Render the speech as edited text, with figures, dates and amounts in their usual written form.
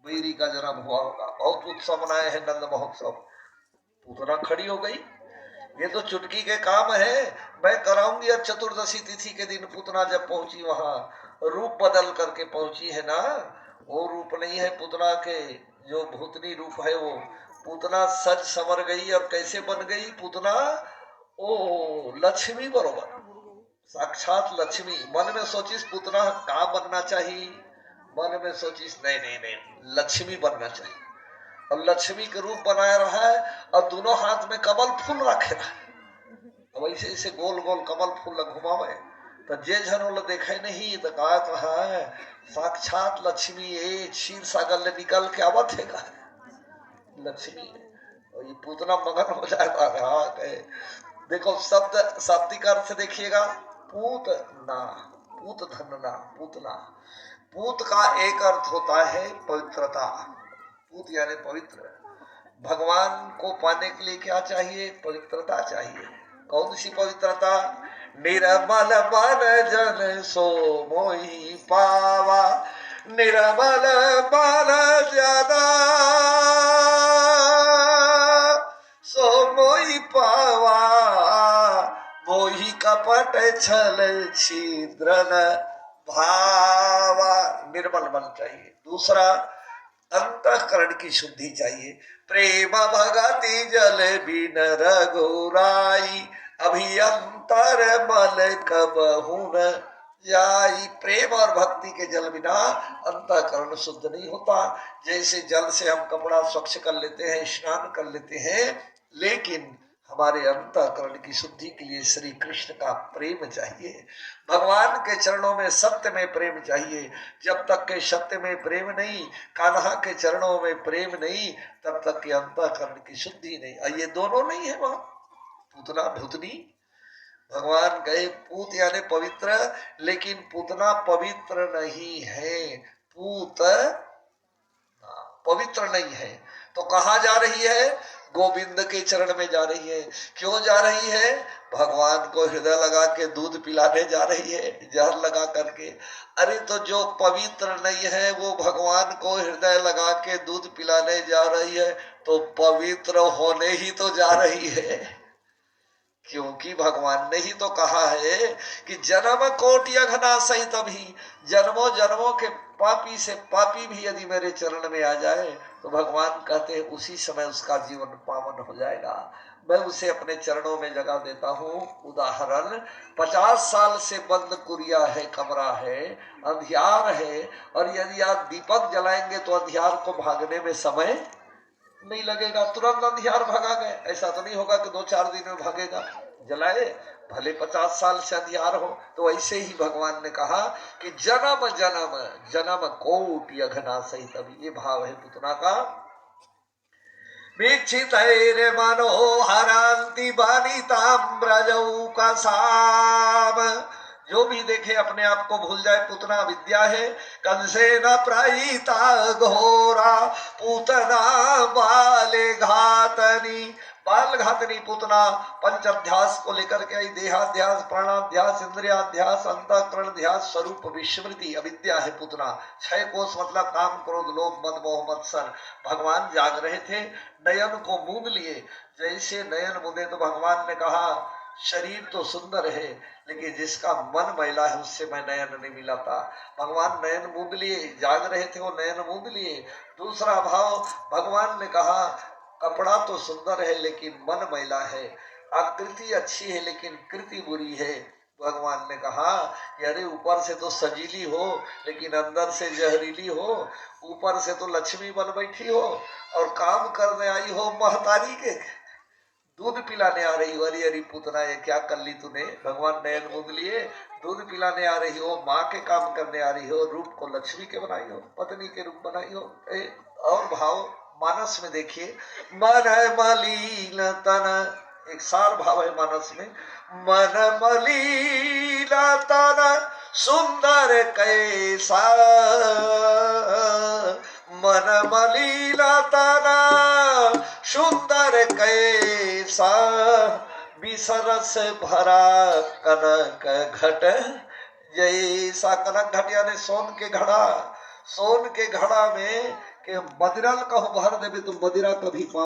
बैरी का जन्म हुआ होगा, बहुत उत्सव मनाए हैं नंद महोत्सव। पूतना खड़ी हो गई, ये तो चुटकी के काम है, मैं कराऊंगी। और चतुर्दशी तिथि के दिन पूतना जब पहुंची वहां, रूप बदल करके पहुंची है ना, वो रूप नहीं है पूतना के, जो भूतनी रूप है वो। पूतना सज समर गई, और कैसे बन गई पूतना? ओ लक्ष्मी बरोबर, साक्षात लक्ष्मी। मन में सोचिस पूतना कहाँ बनना चाहिए, मन में सोचिस नहीं नहीं नहीं, लक्ष्मी बनना चाहिए। और लक्ष्मी के रूप बनाया रहा है, और दोनों हाथ में कमल फूल रखे रहा है। अब ऐसे ऐसे गोल गोल कमल फूल घुमावे, तो जे झनोल देखे नहीं तो कहा है साक्षात लक्ष्मी ये क्षीर सागर ले निकल के आवत है का लक्ष्मी। और ये पूतना मगन हो जाएगा। हाँ कहे, देखो शब्द शाब्दिक अर्थ देखिएगा, पूत ना, पूत धन ना, पूतना। पूत का एक अर्थ होता है पवित्रता, पूत यानी पवित्र। भगवान को पाने के लिए क्या चाहिए? पवित्रता चाहिए। कौन सी पवित्रता? निर्मल मन जन सो मोहि पावा, निर्मल मन जन सो मोहि पावा, मोहि कपट छल छिद्रन भावा। निर्मल मन चाहिए। दूसरा, अंतःकरण की शुद्धि चाहिए। प्रेम भगति जल बिन रघुराई, अभियंतर मल कबहु न जाई। प्रेम और भक्ति के जल बिना अंतःकरण शुद्ध नहीं होता। जैसे जल से हम कपड़ा स्वच्छ कर लेते हैं, स्नान कर लेते हैं, लेकिन हमारे अंतःकरण की शुद्धि के लिए श्री कृष्ण का प्रेम चाहिए। भगवान के चरणों में सत्य में प्रेम चाहिए। जब तक के सत्य में प्रेम नहीं, कान्हा के चरणों में प्रेम नहीं, तब तक के अंतःकरण की शुद्धि नहीं। और ये दोनों नहीं है वहां, पूतना भूतनी। भगवान कहे पूत यानी पवित्र, लेकिन पूतना पवित्र नहीं है, पूत पवित्र नहीं है। तो कहाँ जा रही है? गोविंद के चरण में जा रही है। क्यों जा रही है? भगवान को हृदय लगा के दूध पिलाने जा रही है, जहर लगा करके। अरे तो जो पवित्र नहीं है वो भगवान को हृदय लगा के दूध पिलाने जा रही है, तो पवित्र होने ही तो जा रही है। क्योंकि भगवान ने ही तो कहा है कि जन्म कोटि अघना सहित भी, जन्मों जन्मों के पापी से पापी भी यदि मेरे चरण में आ जाए, तो भगवान कहते हैं उसी समय उसका जीवन पावन हो जाएगा। मैं उसे अपने चरणों में जगह देता हूँ। उदाहरण, 50 साल से बंद कुरिया है, कमरा है, अंधियार है, और यदि आप दीपक जलाएंगे तो अंधियार को भागने में समय नहीं लगेगा, तुरंत अंधियार भागा गए। ऐसा तो नहीं होगा कि 2-4 दिन में भागेगा। जलाए भले 50 साल से अंधियार हो। तो ऐसे ही भगवान ने कहा कि जन्म जन्म जन्म कोटि अघना सहित भी, ये भाव है पूतना का। वीक्षित रे मनोहरांति बनिताम्रजौ का साम, जो भी देखे अपने आप को भूल जाए। पूतना विद्या है। कंसे न प्रायिता घोरा, पूतना बाले घातनी, बाल घातनी पूतना पंच अध्यास को लेकर के आई। देहाध्यास, प्राणाध्यास, इंद्रियाध्यास, अंतःकरण ध्यास, स्वरूप विस्मृति, अविद्या है पूतना। 6 कोष मतलब काम, क्रोध, लोभ, मद, मोह, मत्सर। भगवान जाग रहे थे, नयन को मूंद लिए। जैसे नयन मूंदे तो भगवान ने कहा शरीर तो सुंदर है, लेकिन जिसका मन मैला है उससे मैं नयन नहीं मिलाता। भगवान नयन मूंद लिए, जाग रहे थे वो नयन मूंद लिए। दूसरा भाव, भगवान ने कहा कपड़ा तो सुंदर है लेकिन मन मैला है, आकृति अच्छी है लेकिन कृति बुरी है। भगवान ने कहा अरे ऊपर से तो सजीली हो लेकिन अंदर से जहरीली हो, ऊपर से तो लक्ष्मी बन बैठी हो और काम करने आई हो महतारी के, दूध पिलाने आ रही हो। अरे अरे पूतना ये क्या कर ली तूने? भगवान नयन मूंद लिए, दूध पिलाने आ रही हो, माँ के काम करने आ रही हो, रूप को लक्ष्मी के बनाई हो, पत्नी के रूप बनाई हो। और भाव मानस में देखिए, मन मलिन तन, एक सार भाव है मानस में। मन मलिन तन सुंदर कैसा, मन मलिन तन सुंदर कैसा, बिसरस भरा कनक घट जैसा। कनक घट यानी सोन के घड़ा, सोन के घड़ा में कि मदिरा कहूँ भर देवे तो मदिरा कभी